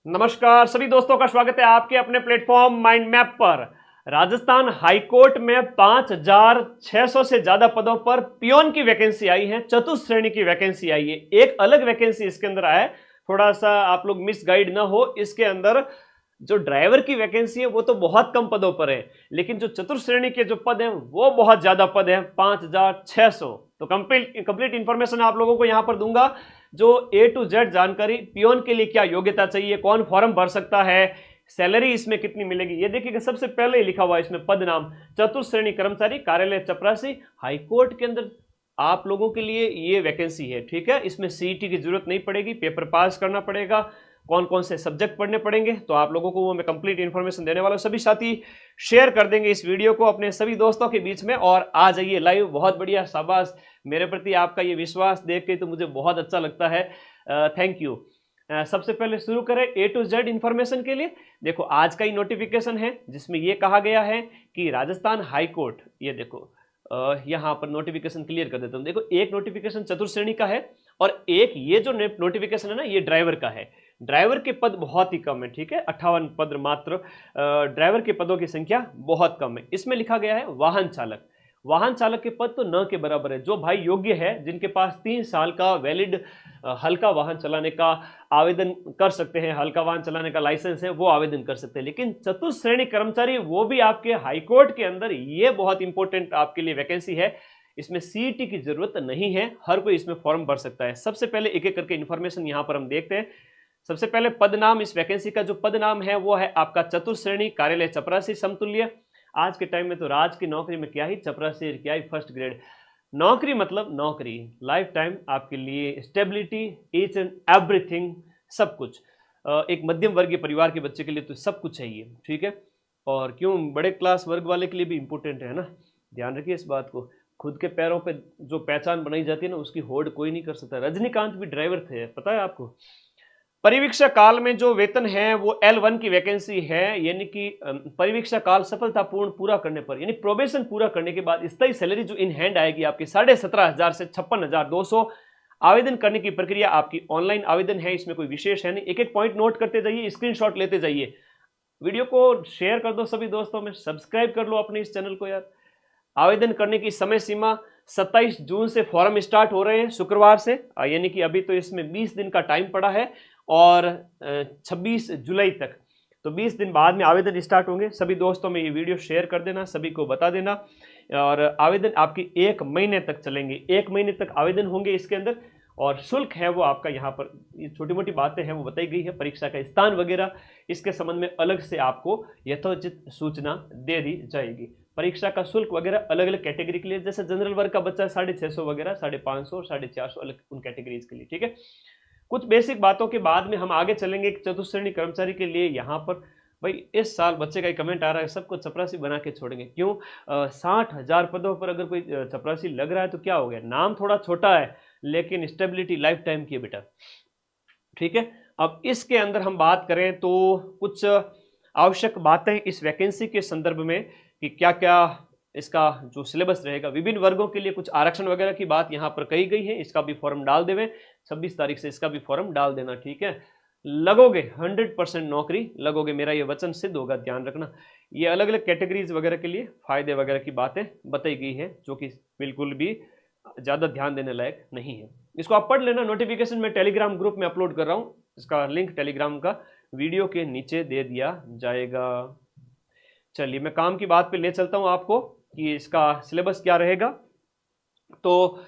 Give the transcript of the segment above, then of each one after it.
नमस्कार सभी दोस्तों का स्वागत है आपके अपने प्लेटफॉर्म माइंड मैप पर। राजस्थान हाईकोर्ट में 5,600 से ज्यादा पदों पर पियोन की वैकेंसी आई है, चतुर्थ श्रेणी की वैकेंसी आई है। एक अलग वैकेंसी इसके अंदर आया है, थोड़ा सा आप लोग मिस गाइड ना हो। इसके अंदर जो ड्राइवर की वैकेंसी है वो तो बहुत कम पदों पर है, लेकिन जो चतुर्थ श्रेणी के जो पद हैं वो बहुत ज्यादा पद हैं, 5,600। तो कंप्लीट इंफॉर्मेशन आप लोगों को यहां पर दूंगा, जो ए टू जेड जानकारी। पियोन के लिए क्या योग्यता चाहिए, कौन फॉर्म भर सकता है, सैलरी इसमें कितनी मिलेगी, ये देखिएगा। सबसे पहले ही लिखा हुआ है इसमें पद नाम, चतुर्थ श्रेणी कर्मचारी, कार्यालय चपरासी, हाईकोर्ट के अंदर आप लोगों के लिए ये वैकेंसी है। ठीक है, इसमें सीईटी की जरूरत नहीं पड़ेगी, पेपर पास करना पड़ेगा। कौन कौन से सब्जेक्ट पढ़ने पड़ेंगे तो आप लोगों को वो मैं कंप्लीट इन्फॉर्मेशन देने वाला हूं। सभी साथी शेयर कर देंगे इस वीडियो को अपने सभी दोस्तों के बीच में और आ जाइए लाइव। बहुत बढ़िया, शाबाश, मेरे प्रति आपका ये विश्वास देख के तो मुझे बहुत अच्छा लगता है, थैंक यू। सबसे पहले शुरू करें ए टू जेड इंफॉर्मेशन के लिए। देखो, आज का ही नोटिफिकेशन है जिसमें यह कहा गया है कि राजस्थान हाईकोर्ट, ये देखो यहां पर नोटिफिकेशन क्लियर कर देता हूं। देखो, एक नोटिफिकेशन चतुर्थ श्रेणी का है और एक ये जो नोटिफिकेशन है ना, ये ड्राइवर का है। ड्राइवर के पद बहुत ही कम है, ठीक है, 58 पद मात्र। ड्राइवर के पदों की संख्या बहुत कम है। इसमें लिखा गया है वाहन चालक। वाहन चालक के पद तो न के बराबर है। जो भाई योग्य है, जिनके पास 3 साल का वैलिड हल्का वाहन चलाने का आवेदन कर सकते हैं, हल्का वाहन चलाने का लाइसेंस है, वो आवेदन कर सकते हैं। लेकिन चतुर्थ श्रेणी कर्मचारी, वो भी आपके हाईकोर्ट के अंदर, ये बहुत इंपॉर्टेंट आपके लिए वैकेंसी है। इसमें सीईटी की जरूरत नहीं है, हर कोई इसमें फॉर्म भर सकता है। सबसे पहले एक एक करके इंफॉर्मेशन यहां पर हम देखते हैं। सबसे पहले पद नाम, इस वैकेंसी का जो पद नाम है वो है आपका चतुर्थ श्रेणी कार्यालय चपरासी समतुल्य। आज के टाइम में तो राज की नौकरी में क्या ही चपरासी, क्या ही फर्स्ट ग्रेड। नौकरी मतलब नौकरी, लाइफ टाइम आपके लिए स्टेबिलिटी, ईच एंड एवरीथिंग, सब कुछ। एक मध्यम वर्गीय परिवार के बच्चे के लिए तो सब कुछ चाहिए, ठीक है। और क्यों, बड़े क्लास वर्ग वाले के लिए भी इंपॉर्टेंट है ना, ध्यान रखिए इस बात को। खुद के पैरों पे जो पहचान बनाई जाती है ना, उसकी होड़ कोई नहीं कर सकता। रजनीकांत भी ड्राइवर थे, पता है आपको। परिवीक्षा काल में जो वेतन है वो L1 की वैकेंसी है, यानी कि परिवीक्षा काल सफलतापूर्ण पूरा करने पर, यानी प्रोबेशन पूरा करने के बाद स्थायी सैलरी जो इन हैंड आएगी आपकी 17,500 से 56,200। आवेदन करने की प्रक्रिया आपकी ऑनलाइन आवेदन है, इसमें कोई विशेष है नहीं। एक एक पॉइंट नोट करते जाइए, स्क्रीनशॉट लेते जाइए। वीडियो को शेयर कर दो सभी दोस्तों में, सब्सक्राइब कर लो अपने इस चैनल को यार। आवेदन करने की समय सीमा 27 जून से फॉर्म स्टार्ट हो रहे हैं, शुक्रवार से, यानी कि अभी तो इसमें 20 दिन का टाइम पड़ा है और 26 जुलाई तक, तो 20 दिन बाद में आवेदन स्टार्ट होंगे। सभी दोस्तों में ये वीडियो शेयर कर देना, सभी को बता देना। और आवेदन आपकी 1 महीने तक चलेंगे, 1 महीने तक आवेदन होंगे इसके अंदर। और शुल्क है वो आपका, यहाँ पर ये छोटी मोटी बातें हैं वो बताई गई है। परीक्षा का स्थान वगैरह इसके संबंध में अलग से आपको यथोचित सूचना दे दी जाएगी। परीक्षा का शुल्क वगैरह अलग अलग कैटेगरी के लिए, जैसे जनरल वर्ग का बच्चा 650 वगैरह, 550 और 450 अलग उन कैटेगरीज के लिए, ठीक है। कुछ बेसिक बातों के बाद में हम आगे चलेंगे। चतुर्थ श्रेणी कर्मचारी के लिए यहाँ पर भाई इस साल बच्चे का एक कमेंट आ रहा है, सबको चपरासी बना के छोड़ेंगे। क्यों? 60,000 पदों पर अगर कोई चपरासी लग रहा है तो क्या हो गया, नाम थोड़ा छोटा है लेकिन स्टेबिलिटी लाइफ टाइम की है बेटा, ठीक है। अब इसके अंदर हम बात करें तो कुछ आवश्यक बातें इस वैकेंसी के संदर्भ में कि क्या क्या इसका जो सिलेबस रहेगा। विभिन्न वर्गों के लिए कुछ आरक्षण वगैरह की बात यहाँ पर कही गई है, इसका भी फॉर्म डाल देवे 26 तारीख से, इसका भी फॉर्म डाल देना, ठीक है। लगोगे 100% नौकरी लगोगे, मेरा ये वचन सिद्ध होगा, ध्यान रखना। ये अलग अलग कैटेगरीज वगैरह के लिए फायदे वगैरह की बातें बताई गई है, जो कि बिल्कुल भी ज़्यादा ध्यान देने लायक नहीं है। इसको आप पढ़ लेना, नोटिफिकेशन में टेलीग्राम ग्रुप में अपलोड कर रहा हूँ, इसका लिंक टेलीग्राम का वीडियो के नीचे दे दिया जाएगा। चलिए मैं काम की बात पे ले चलता हूँ आपको कि इसका सिलेबस क्या रहेगा। तो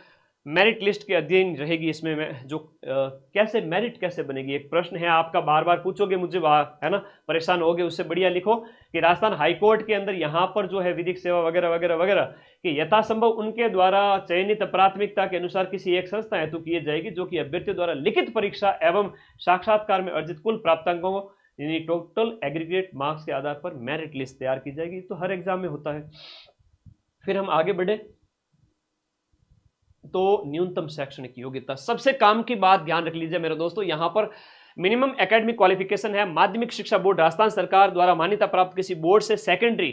मेरिट लिस्ट के अध्ययन रहेगी इसमें, मैं जो कैसे मेरिट कैसे बनेगी, एक प्रश्न है आपका, बार बार पूछोगे मुझे, है ना, परेशान होगे। उससे बढ़िया लिखो कि राजस्थान हाईकोर्ट के अंदर यहाँ पर जो है विधिक सेवा वगैरह वगैरह वगैरह कि यथासंभव उनके द्वारा चयनित प्राथमिकता के अनुसार किसी एक संस्था हेतु की जाएगी, जो कि अभ्यर्थियों द्वारा लिखित परीक्षा एवं साक्षात्कार में अर्जित कुल प्राप्तांकों को, यानी टोटल एग्रीगेट मार्क्स के आधार पर मेरिट लिस्ट तैयार की जाएगी। तो हर एग्जाम में होता है। फिर हम आगे बढ़े तो न्यूनतम शैक्षणिक योग्यता, सबसे काम की बात ध्यान रख लीजिए मेरे दोस्तों। यहां पर मिनिमम एकेडमिक क्वालिफिकेशन है माध्यमिक शिक्षा बोर्ड राजस्थान सरकार द्वारा मान्यता प्राप्त किसी बोर्ड से सेकेंडरी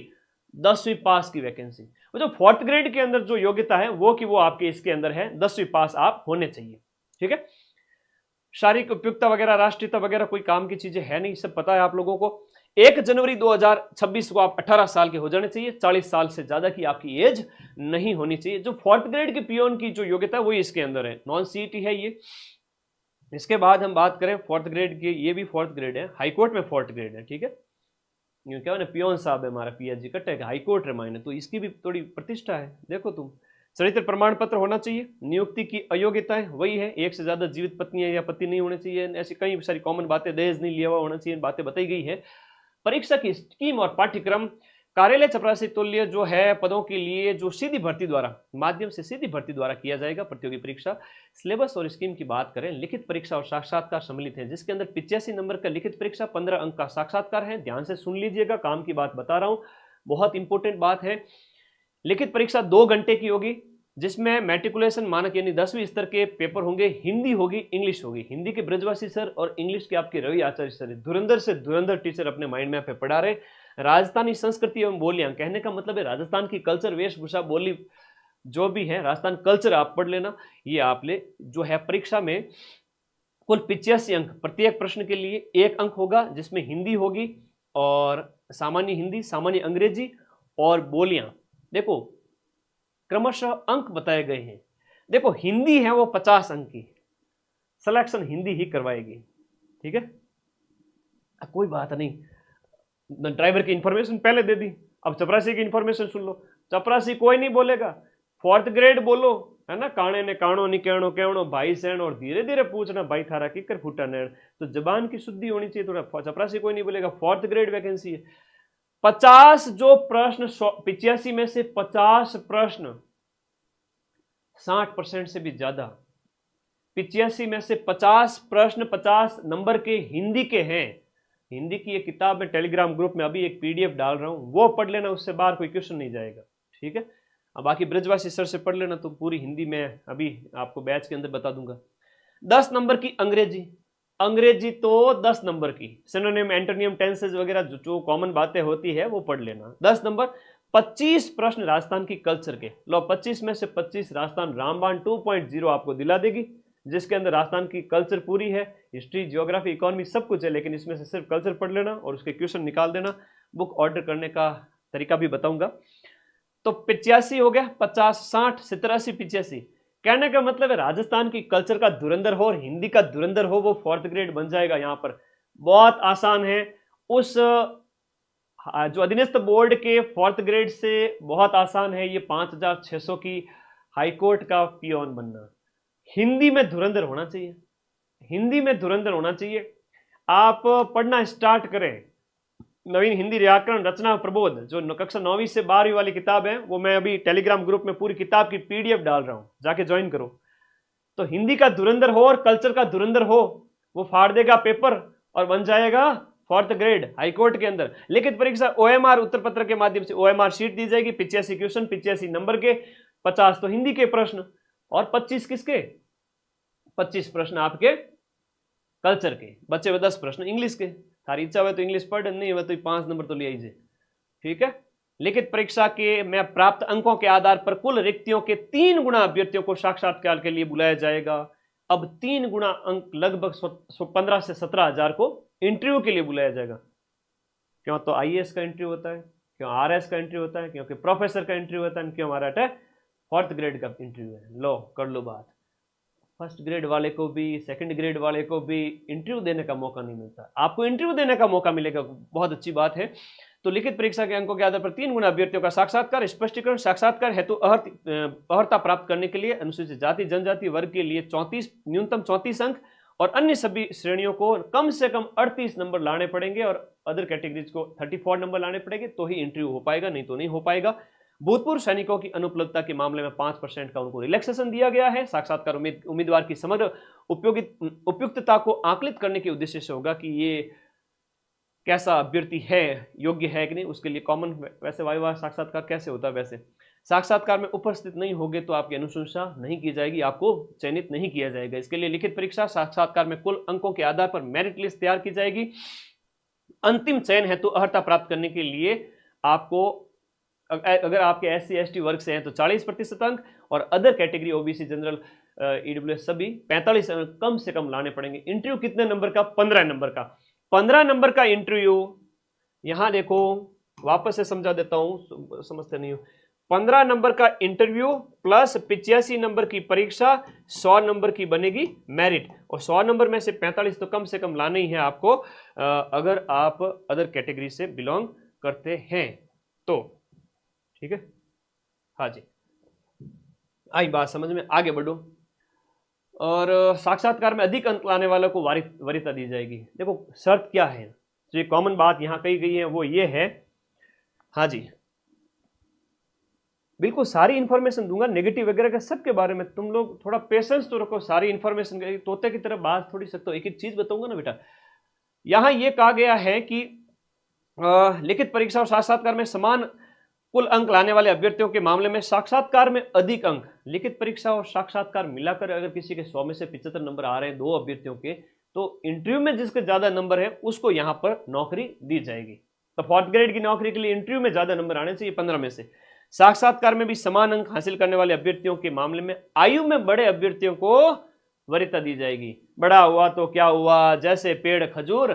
10वीं पास की वैकेंसी। वो जो 4th ग्रेड के अंदर जो योग्यता है वो कि वो आपके इसके अंदर है 10वीं पास आप होने चाहिए, ठीक है। शारीरिक उपयुक्तता वगैरह, राष्ट्रीयता वगैरह कोई काम की चीजें है नहीं, सब पता है आप लोगों को। 1 जनवरी 2026 को आप 18 साल के हो जाने चाहिए, 40 साल से ज्यादा की आपकी एज नहीं होनी चाहिए। जो 4th ग्रेड के पियोन की जो योग्यता है वही इसके अंदर है, नॉन सीईटी है ये। इसके बाद हम बात करें 4th ग्रेड की, ये भी 4th ग्रेड है, हाईकोर्ट में 4th ग्रेड है, ठीक है। यूं क्या ना, पियोन साहब है हमारा, पीएचडी कटेगा, हाईकोर्ट रमायन, तो इसकी भी थोड़ी प्रतिष्ठा है। देखो तुम, चरित्र प्रमाण पत्र होना चाहिए। नियुक्ति की अयोग्यताएं वही है, एक से ज्यादा जीवित पत्नियां या पति नहीं होने चाहिए, ऐसी कई सारी कॉमन बातें, दहेज नहीं लिया हुआ होना चाहिए, बातें बताई गई है। परीक्षा की स्कीम और पाठ्यक्रम, कार्यालय चपरासी तुल्य जो है पदों के लिए जो सीधी भर्ती द्वारा, माध्यम से सीधी भर्ती द्वारा किया जाएगा प्रतियोगी परीक्षा। सिलेबस और स्कीम की बात करें, लिखित परीक्षा और साक्षात्कार सम्मिलित है, जिसके अंदर 85 नंबर का लिखित परीक्षा, 15 अंक का साक्षात्कार है। ध्यान से सुन लीजिएगा, काम की बात बता रहा हूं, बहुत इंपॉर्टेंट बात है। लिखित परीक्षा 2 घंटे की होगी, जिसमें मैट्रिकुलेशन मानक यानी 10वीं स्तर के पेपर होंगे, हिंदी होगी, इंग्लिश होगी। हिंदी के ब्रजवासी सर और इंग्लिश के आपके रवि आचार्य सर, धुरंधर से धुरंधर टीचर अपने माइंड मैप पे पढ़ा रहे। राजस्थानी संस्कृति एवं बोलियां, कहने का मतलब है राजस्थान की कल्चर, वेशभूषा, बोली जो भी है, राजस्थान कल्चर आप पढ़ लेना। ये आप ले जो है परीक्षा में कुल 85 अंक, प्रत्येक प्रश्न के लिए 1 अंक होगा, जिसमें हिंदी होगी और सामान्य हिंदी, सामान्य अंग्रेजी और बोलियां। देखो क्रमशः अंक बताए गए हैं। देखो हिंदी है वो 50 अंक की, सिलेक्शन हिंदी ही करवाएगी, ठीक है। कोई बात नहीं, ड्राइवर की इंफॉर्मेशन पहले दे दी, अब चपरासी की इंफॉर्मेशन सुन लो। चपरासी कोई नहीं बोलेगा, 4th ग्रेड बोलो, है ना। काणे ने काणो नहीं कहणो, कहणो भाई सैन, और धीरे धीरे पूछना भाई थारा किकर फूटा नैण। तो जबान की शुद्धि होनी चाहिए थोड़ा। चपरासी कोई नहीं बोलेगा, 4th ग्रेड वैकेंसी है। 50 जो प्रश्न, 85 में से 50 प्रश्न 60% से भी ज्यादा, 85 में से 50 प्रश्न 50 नंबर के हिंदी के हैं। हिंदी की एक किताब में टेलीग्राम ग्रुप में अभी एक पीडीएफ डाल रहा हूं, वो पढ़ लेना, उससे बाहर कोई क्वेश्चन नहीं जाएगा, ठीक है। अब बाकी ब्रजवासी सर से पढ़ लेना, तो पूरी हिंदी में अभी आपको बैच के अंदर बता दूंगा। 10 नंबर की अंग्रेजी, अंग्रेजी तो 10 नंबर की, सिनोनिम, एंटोनियम, टेंसेस वगैरह जो कॉमन बातें होती है वो पढ़ लेना। 10 नंबर। 25 प्रश्न राजस्थान की कल्चर के, लो 25 में से 25 राजस्थान रामबाण 2.0 आपको दिला देगी, जिसके अंदर राजस्थान की कल्चर पूरी है, हिस्ट्री, जियोग्राफी, इकोनॉमी सब कुछ है, लेकिन इसमें से सिर्फ कल्चर पढ़ लेना और उसके क्वेश्चन निकाल देना। बुक ऑर्डर करने का तरीका भी बताऊंगा। तो 85 हो गया, 50, 60, 87, 85। कहने का मतलब है राजस्थान की कल्चर का धुरंधर हो और हिंदी का धुरंधर हो, वो 4th ग्रेड बन जाएगा। यहां पर बहुत आसान है, उस जो अधीनस्थ बोर्ड के 4th ग्रेड से बहुत आसान है ये 5600 की हाईकोर्ट का पियोन बनना। हिंदी में धुरंधर होना चाहिए, हिंदी में धुरंधर होना चाहिए। आप पढ़ना स्टार्ट करें, नवीन हिंदी व्याकरण रचना प्रबोध, जो कक्षा 9वीं से 12वीं वाली किताब है, वो मैं अभी टेलीग्राम ग्रुप में पूरी किताब की पीडीएफ डाल रहा हूं, जाके ज्वाइन करो। तो हिंदी का धुरंधर हो और कल्चर का धुरंधर हो, वो फाड़ देगा पेपर और बन जाएगा 4th ग्रेड हाईकोर्ट के अंदर। लिखित परीक्षा ओएमआर उत्तर पत्र के माध्यम से ओएमआर शीट दी जाएगी, 85 क्वेश्चन, 85 नंबर के, 50 तो हिंदी के प्रश्न और 25 किसके, 25 प्रश्न आपके कल्चर के, बच्चे हुए 10 प्रश्न इंग्लिश के। थारी इच्छा हुआ तो इंग्लिश पढ़, नहीं हुआ तो 5 नंबर तो ले आइए, ठीक है। लिखित परीक्षा के में प्राप्त अंकों के आधार पर कुल रिक्तियों के 3 गुना अभ्यर्थियों को साक्षात्कार के लिए बुलाया जाएगा। अब 3 गुना अंक लगभग 15 से 17 हजार को इंटरव्यू के लिए बुलाया जाएगा। क्यों, तो आईएएस का इंटरव्यू होता है, क्यों आरएस का इंटरव्यू होता है, क्योंकि प्रोफेसर का इंटरव्यू होता है, क्यों हमारा 4th ग्रेड का इंटरव्यू है। लो कर लो बात, 1st ग्रेड वाले को भी 2nd ग्रेड वाले को भी इंटरव्यू देने का मौका नहीं मिलता, आपको इंटरव्यू देने का मौका मिलेगा, बहुत अच्छी बात है। तो लिखित परीक्षा के अंकों के आधार पर 3 गुना अभ्यर्थियों का साक्षात्कार। स्पष्टीकरण, साक्षात्कार हेतु अर्हता प्राप्त करने के लिए अनुसूचित जाति जनजाति वर्ग के लिए 34 न्यूनतम 34 अंक और अन्य सभी श्रेणियों को कम से कम 38 नंबर लाने पड़ेंगे और अदर कैटेगरीज को 34 नंबर लाने पड़ेंगे, तो ही इंटरव्यू हो पाएगा, नहीं तो नहीं हो पाएगा। भूतपूर्व सैनिकों की अनुपलब्धता के मामले में 5% का उनको रिलैक्सेशन दिया गया है। साक्षात्कार उम्मीदवार की समग्र उपयुक्तता को आकलित करने के उद्देश्य से होगा कि ये कैसा अभ्यर्थी है, योग्य है कि नहीं, उसके लिए कॉमन। वैसे वाइवा साक्षात्कार कैसे होता है, वैसे साक्षात्कार में उपस्थित नहीं होगे तो आपकी अनुशंसा नहीं की जाएगी, आपको चयनित नहीं किया जाएगा। इसके लिए लिखित परीक्षा साक्षात्कार में कुल अंकों के आधार पर मेरिट लिस्ट तैयार की जाएगी। अंतिम चयन हेतु अर्हता प्राप्त करने के लिए आपको, अगर आपके SC ST वर्ग से हैं तो 40% अंक और other category OBC general EWS सभी 45 कम से कम लाने पड़ेंगे। इंटरव्यू कितने नंबर का? 15 नंबर का। 15 नंबर का इंटरव्यू, यहां देखो वापस से समझा देता हूं, समझते नहीं हो। 15 नंबर का इंटरव्यू प्लस 85 नंबर की परीक्षा, 100 नंबर की बनेगी मेरिट, और 100 नंबर में से 45 तो कम से कम लाने ही है आपको, अगर आप अदर कैटेगरी से बिलोंग करते हैं तो। ठीक है, हाँ जी, आई बात समझ में, आगे बढ़ो। और साक्षात्कार में अधिक अंक लाने वालों को वरीयता दी जाएगी। देखो शर्त क्या है, जो कॉमन बात यहां कही गई है वो ये है, हाँ जी, बिल्कुल सारी इंफॉर्मेशन दूंगा, नेगेटिव वगैरह का सबके बारे में। तुम लोग थोड़ा पेशेंस तो रखो, सारी इंफॉर्मेशन, तोते की तरह बात थोड़ी सकते हो, एक एक चीज बताऊंगा ना बेटा। यहां यह कहा गया है कि लिखित परीक्षा और साक्षात्कार में समान कुल अंक लाने वाले अभ्यर्थियों के मामले में साक्षात्कार में अधिक अंक, लिखित परीक्षा और साक्षात्कार मिलाकर अगर किसी के 100 में से 75 नंबर आ रहे हैं दो अभ्यर्थियों के, तो इंटरव्यू में जिसके ज्यादा नंबर है उसको यहां पर नौकरी दी जाएगी। तो 4th ग्रेड की नौकरी के लिए इंटरव्यू में ज्यादा नंबर आने चाहिए 15 में से। साक्षात्कार में भी समान अंक हासिल करने वाले अभ्यर्थियों के मामले में आयु में बड़े अभ्यर्थियों को वरीयता दी जाएगी। बड़ा हुआ तो क्या हुआ, जैसे पेड़ खजूर,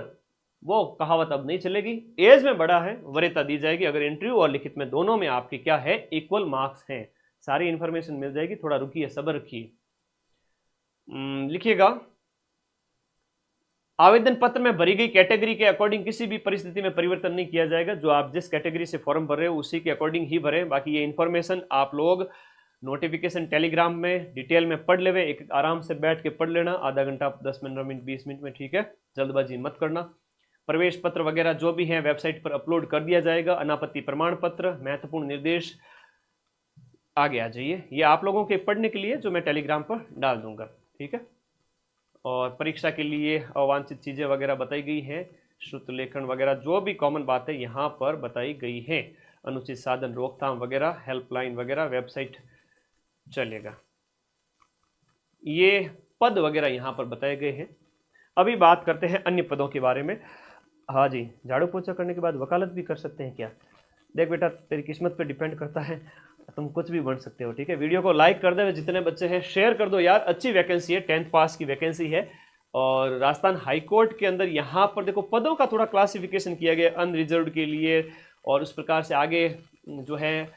वो कहावत अब नहीं चलेगी। एज में बड़ा है, वरीयता दी जाएगी अगर इंटरव्यू और लिखित में दोनों में आपके क्या है, इक्वल मार्क्स हैं। सारी इंफॉर्मेशन मिल जाएगी, थोड़ा रुकिए, सब्र रखिए। लिखिएगा, आवेदन पत्र में भरी गई कैटेगरी के अकॉर्डिंग किसी भी परिस्थिति में परिवर्तन नहीं किया जाएगा। जो आप जिस कैटेगरी से फॉर्म भर रहे हो उसी के अकॉर्डिंग ही भरें। बाकी ये इंफॉर्मेशन आप लोग नोटिफिकेशन टेलीग्राम में डिटेल में पढ़ लेवे, एक आराम से बैठ के पढ़ लेना, आधा घंटा 10 मिनट 20 मिनट में, ठीक है, जल्दबाजी मत करना। प्रवेश पत्र वगैरह जो भी है वेबसाइट पर अपलोड कर दिया जाएगा। अनापत्ति प्रमाण पत्र, महत्वपूर्ण निर्देश, आगे आ जाइए, ये आप लोगों के पढ़ने के लिए जो मैं टेलीग्राम पर डाल दूंगा, ठीक है। और परीक्षा के लिए अवांछित चीजें वगैरह बताई गई हैं, श्रुत लेखन वगैरह जो भी कॉमन बातें यहाँ पर बताई गई हैं, अनुचित साधन रोकथाम वगैरह, हेल्पलाइन वगैरह, वेबसाइट चलेगा। ये पद वगैरह यहाँ पर बताए गए हैं। अभी बात करते हैं अन्य पदों के बारे में। हाँ जी, झाड़ू पोछा करने के बाद वकालत भी कर सकते हैं क्या? देख बेटा, तेरी किस्मत पे डिपेंड करता है, तुम कुछ भी बन सकते हो, ठीक है। वीडियो को लाइक कर दे, जितने बच्चे हैं शेयर कर दो यार, अच्छी वैकेंसी है, 10th पास की वैकेंसी है। और राजस्थान हाईकोर्ट के अंदर यहाँ पर देखो पदों का थोड़ा क्लासिफिकेशन किया गया, अनरिजर्व्ड के लिए, और उस प्रकार से आगे जो है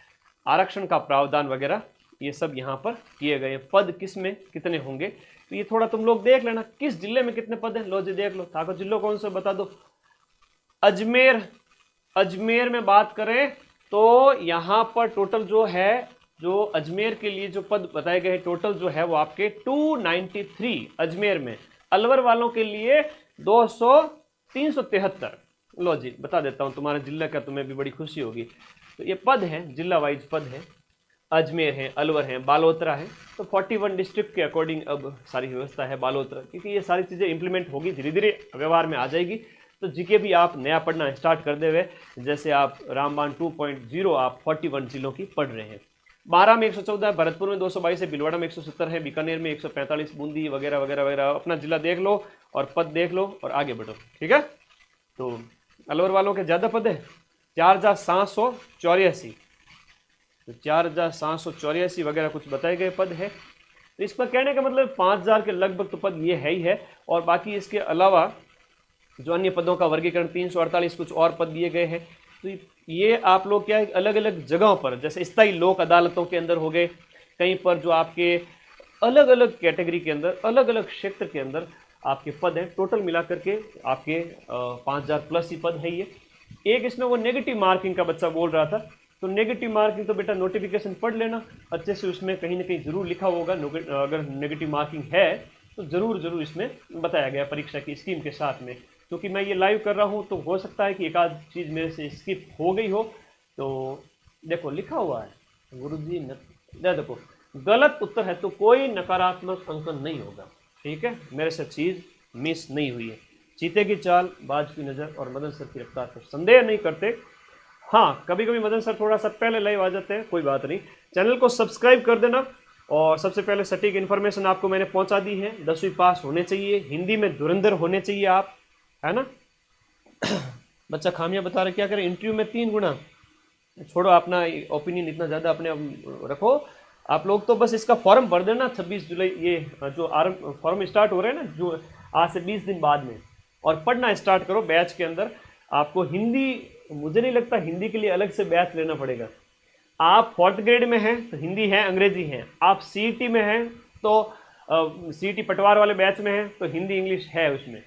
आरक्षण का प्रावधान वगैरह, ये सब यहाँ पर किए गए। पद किस में कितने होंगे तो ये थोड़ा तुम लोग देख लेना, किस जिले में कितने पद हैं। लो जी देख लो, ताको जिलों कौन से बता दो। अजमेर में बात करें तो यहाँ पर टोटल जो है, जो अजमेर के लिए जो पद बताए गए टोटल जो है वो आपके 293 अजमेर में। अलवर वालों के लिए 373। लो जी बता देता हूँ, तुम्हारे जिला का तुम्हें भी बड़ी खुशी होगी। तो ये पद है, जिला वाइज पद है, अजमेर है, अलवर है, बालोतरा है। तो 41 डिस्ट्रिक्ट के अकॉर्डिंग अब सारी व्यवस्था है बालोतरा, क्योंकि ये सारी चीज़ें इंप्लीमेंट होगी, धीरे धीरे व्यवहार में आ जाएगी। तो जीके भी आप नया पढ़ना स्टार्ट कर दे हुए, जैसे आप रामबाण 2.0 आप 41 जिलों की पढ़ रहे हैं। 12 में 114 है, भरतपुर में 222 है, भीलवाड़ा में 170 है, बीकानेर में 145, बूंदी वगैरह वगैरह वगैरह। अपना जिला देख लो और पद देख लो और आगे बढ़ो, ठीक है। तो अलवर वालों के ज़्यादा पद है, 4784, तो 4784 वगैरह कुछ बताए गए पद है। तो इसका कहने का मतलब 5000 के लगभग तो पद ये है ही है। और बाकी इसके अलावा जो अन्य पदों का वर्गीकरण 348 कुछ और पद दिए गए हैं। तो ये आप लोग क्या है, अलग अलग जगहों पर, जैसे स्थायी लोक अदालतों के अंदर हो गए, कहीं पर जो आपके अलग अलग कैटेगरी के अंदर, अलग अलग क्षेत्र के अंदर आपके पद हैं। टोटल मिलाकर के आपके 5000 प्लस ही पद है ये। एक इसमें वो नेगेटिव मार्किंग का बच्चा बोल रहा था, तो नेगेटिव मार्किंग तो बेटा नोटिफिकेशन पढ़ लेना अच्छे से, उसमें कहीं ना कहीं जरूर लिखा होगा। अगर नेगेटिव मार्किंग है तो जरूर इसमें बताया गया परीक्षा की स्कीम के साथ में। क्योंकि मैं ये लाइव कर रहा हूँ तो हो सकता है कि एक आध चीज़ मेरे से स्किप हो गई हो। तो देखो लिखा हुआ है गुरुजी देखो गलत उत्तर है तो कोई नकारात्मक अंकन नहीं होगा, ठीक है। मेरे से चीज़ मिस नहीं हुई है। चीते की चाल, बाज की नज़र और मदन सर की रफ्तार पर संदेह नहीं करते। हाँ, कभी कभी मदन सर थोड़ा सा पहले लाइव आ जाते हैं, कोई बात नहीं। चैनल को सब्सक्राइब कर देना। और सबसे पहले सटीक इन्फॉर्मेशन आपको मैंने पहुंचा दी है। 10वीं पास होने चाहिए, हिंदी में धुरंधर होने चाहिए आप, है ना। बच्चा खामियां बता रहे, क्या करें इंटरव्यू में 3 गुना। छोड़ो अपना ओपिनियन इतना ज़्यादा अपने रखो, आप लोग तो बस इसका फॉर्म भर देना 26 जुलाई, ये जो फॉर्म स्टार्ट हो रहे हैं ना, जो आज से 20 दिन बाद में, और पढ़ना स्टार्ट करो बैच के अंदर। आपको हिंदी, मुझे नहीं लगता हिंदी के लिए अलग से बैच लेना पड़ेगा। आप 4th ग्रेड में हैं तो हिंदी है, अंग्रेजी है। आप CET में हैं तो CET पटवार वाले बैच में हैं तो हिंदी इंग्लिश है उसमें।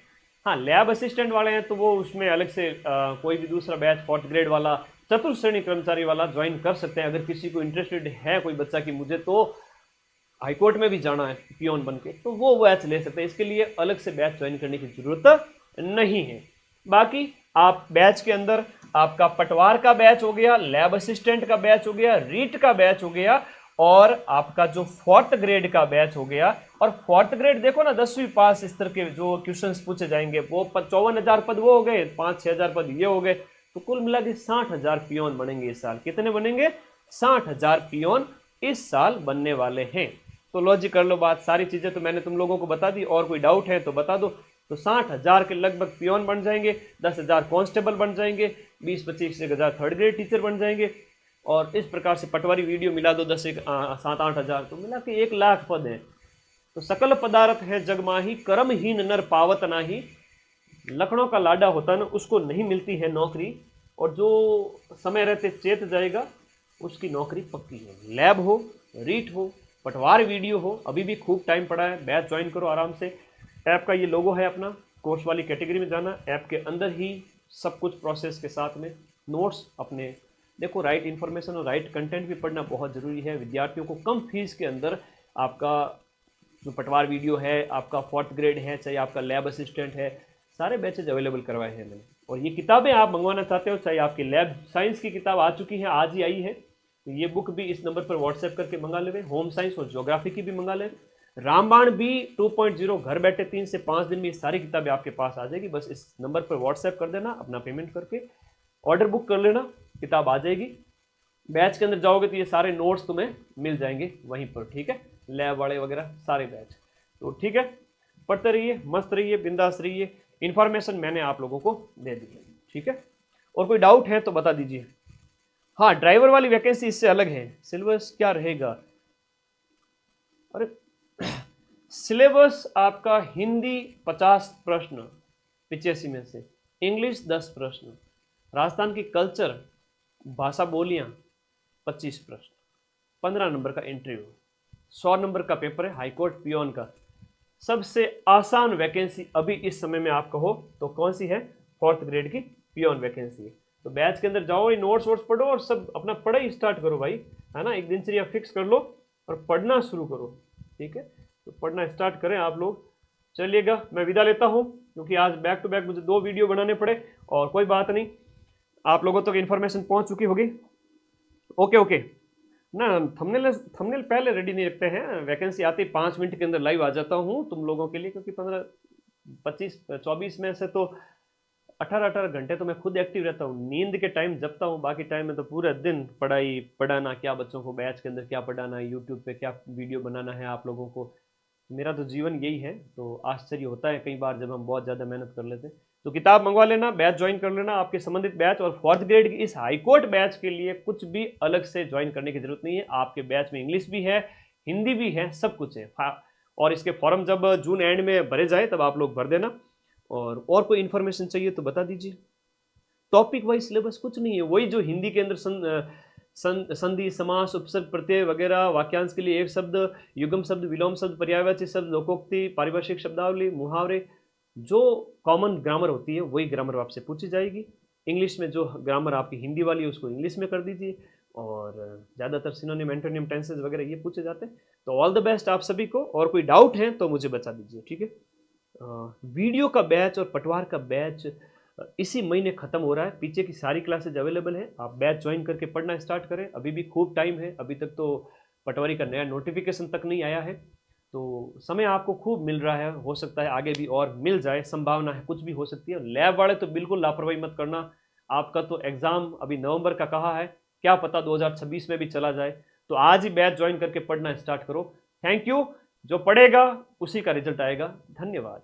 हाँ, लैब असिस्टेंट वाले हैं तो वो उसमें अलग से कोई भी दूसरा बैच 4th ग्रेड वाला, चतुर्थ श्रेणी कर्मचारी वाला ज्वाइन कर सकते हैं। अगर किसी को इंटरेस्टेड है कोई बच्चा कि मुझे तो हाईकोर्ट में भी जाना है पियोन बन के, तो वो बैच ले सकते हैं। इसके लिए अलग से बैच ज्वाइन करने की जरूरत नहीं है। बाकी आप बैच के अंदर आपका पटवार का बैच हो गया, लैब असिस्टेंट का बैच हो गया, रीट का बैच हो गया, और आपका जो 4th ग्रेड का बैच हो गया। और 4th ग्रेड देखो ना, 10वीं पास स्तर के जो क्वेश्चंस पूछे जाएंगे वो 54,000 पद वो हो गए, 5-6 हजार पद ये हो गए, तो कुल मिला के 60,000 पियोन बनेंगे इस साल। कितने बनेंगे? 60,000 पियोन इस साल बनने वाले हैं। तो लॉजिक कर लो बात, सारी चीजें तो मैंने तुम लोगों को बता दी, और कोई डाउट है तो बता दो। तो 60,000 के लगभग पियोन बन जाएंगे, 10,000 कांस्टेबल बन जाएंगे, 20-25 हजार 3rd ग्रेड टीचर बन जाएंगे, और इस प्रकार से पटवारी वीडियो मिला दो 7-8 हजार, तो मिला के 1 लाख पद है। तो सकल पदार्थ है जगमाही, कर्महीन नर पावत नाही। लखनऊ का लाडा होता है ना, उसको नहीं मिलती है नौकरी, और जो समय रहते चेत जाएगा उसकी नौकरी पक्की है। लैब हो, रीट हो, पटवार वीडियो हो, अभी भी खूब टाइम पड़ा है, बैच ज्वाइन करो आराम से। ऐप का ये लोगो है अपना, कोर्स वाली कैटेगरी में जाना, ऐप के अंदर ही सब कुछ प्रोसेस के साथ में नोट्स अपने देखो। राइट इन्फॉर्मेशन और राइट कंटेंट भी पढ़ना बहुत ज़रूरी है। विद्यार्थियों को कम फीस के अंदर आपका जो पटवार वीडियो है, आपका 4th ग्रेड है, चाहे आपका लैब असिस्टेंट है, सारे बैचेज अवेलेबल करवाए हैं मैंने। और ये किताबें आप मंगवाना चाहते हो, चाहे आपकी लैब साइंस की किताब आ चुकी है, आज ही आई है, तो ये बुक भी इस नंबर पर व्हाट्सएप करके मंगा लें। होम साइंस और ज्योग्राफी की भी मंगा लें। रामबाण भी 2.0 घर बैठे 3 से 5 दिन में ये सारी किताबें आपके पास आ जाएगी। बस इस नंबर पर व्हाट्सएप कर देना, अपना पेमेंट करके ऑर्डर बुक कर लेना, किताब आ जाएगी। बैच के अंदर जाओगे तो ये सारे नोट्स तुम्हें मिल जाएंगे वहीं पर, ठीक है, लैब वाले वगैरह सारे बैच। तो ठीक है, पढ़ते रहिए, मस्त रहिए, बिंदास रहिए। इन्फॉर्मेशन मैंने आप लोगों को दे दी है, ठीक है। और कोई डाउट है तो बता दीजिए। हाँ, ड्राइवर वाली वैकेंसी इससे अलग है। सिलेबस क्या रहेगा? अरे सिलेबस आपका हिंदी 50 प्रश्न 85 में से, इंग्लिश 10 प्रश्न, राजस्थान की कल्चर भाषा बोलियां 25 प्रश्न, 15 नंबर का इंटरव्यू, 100 नंबर का पेपर है हाईकोर्ट पियोन का। सबसे आसान वैकेंसी अभी इस समय में आप कहो तो कौन सी है? 4th ग्रेड की पियोन वैकेंसी है। तो बैच के अंदर जाओ, ये नोट्स वोट्स पढ़ो और सब अपना पढ़ाई स्टार्ट करो भाई, है ना। एक दिनचर्या फिक्स कर लो और पढ़ना शुरू करो, ठीक है। तो पढ़ना स्टार्ट करें आप लोग। चलिएगा, मैं विदा लेता हूँ क्योंकि आज बैक टू बैक मुझे 2 वीडियो बनाने पड़े, और कोई बात नहीं, आप लोगों तक इन्फॉर्मेशन पहुँच चुकी होगी। ओके ओके ना, थंबनेल पहले रेडी नहीं रखते हैं, वैकेंसी आती 5 मिनट के अंदर लाइव आ जाता हूँ तुम लोगों के लिए, क्योंकि 24 में से तो 18 घंटे तो मैं खुद एक्टिव रहता हूँ, नींद के टाइम जगता हूँ, बाकी टाइम में तो पूरा दिन पढ़ाई पढ़ाना, क्या बच्चों को बैच के अंदर क्या पढ़ाना है, यूट्यूब पे क्या वीडियो बनाना है आप लोगों को। मेरा तो जीवन यही है। तो आश्चर्य होता है कई बार जब हम बहुत ज़्यादा मेहनत कर लेते हैं। तो किताब मंगवा लेना, बैच ज्वाइन कर लेना, आपके संबंधित बैच। और 4th ग्रेड की इस हाईकोर्ट बैच के लिए कुछ भी अलग से ज्वाइन करने की जरूरत नहीं है। आपके बैच में इंग्लिश भी है, हिंदी भी है, सब कुछ है। और इसके फॉर्म जब जून एंड में भरे जाए तब आप लोग भर देना। और कोई इन्फॉर्मेशन चाहिए तो बता दीजिए। टॉपिक वाइज सिलेबस कुछ नहीं है, वही जो हिंदी के अंदर संधि, समास, उपसर्ग, प्रत्यय वगैरह, वाक्यांश के लिए एक शब्द, युग्म शब्द, विलोम शब्द, पर्यायवाची शब्द, लोकोक्ति, पारिभाषिक शब्दावली, मुहावरे, जो कॉमन ग्रामर होती है वही ग्रामर आपसे पूछी जाएगी। इंग्लिश में जो ग्रामर आपकी हिंदी वाली है उसको इंग्लिश में कर दीजिए, और ज़्यादातर सिनोनिम, एंटोनिम, टेंसेज वगैरह ये पूछे जाते हैं। तो ऑल द बेस्ट आप सभी को, और कोई डाउट है तो मुझे बता दीजिए, ठीक है। वीडियो का बैच और पटवार का बैच इसी महीने ख़त्म हो रहा है। पीछे की सारी क्लासेज अवेलेबल है, आप बैच ज्वाइन करके पढ़ना स्टार्ट करें। अभी भी खूब टाइम है, अभी तक तो पटवारी का नया नोटिफिकेशन तक नहीं आया है, तो समय आपको खूब मिल रहा है। हो सकता है आगे भी और मिल जाए, संभावना है, कुछ भी हो सकती है। लैब वाले तो बिल्कुल लापरवाही मत करना, आपका तो एग्ज़ाम अभी नवंबर का कहा है, क्या पता 2026 में भी चला जाए। तो आज ही बैच ज्वाइन करके पढ़ना स्टार्ट करो। Thank you. जो पढ़ेगा उसी का रिजल्ट आएगा। धन्यवाद।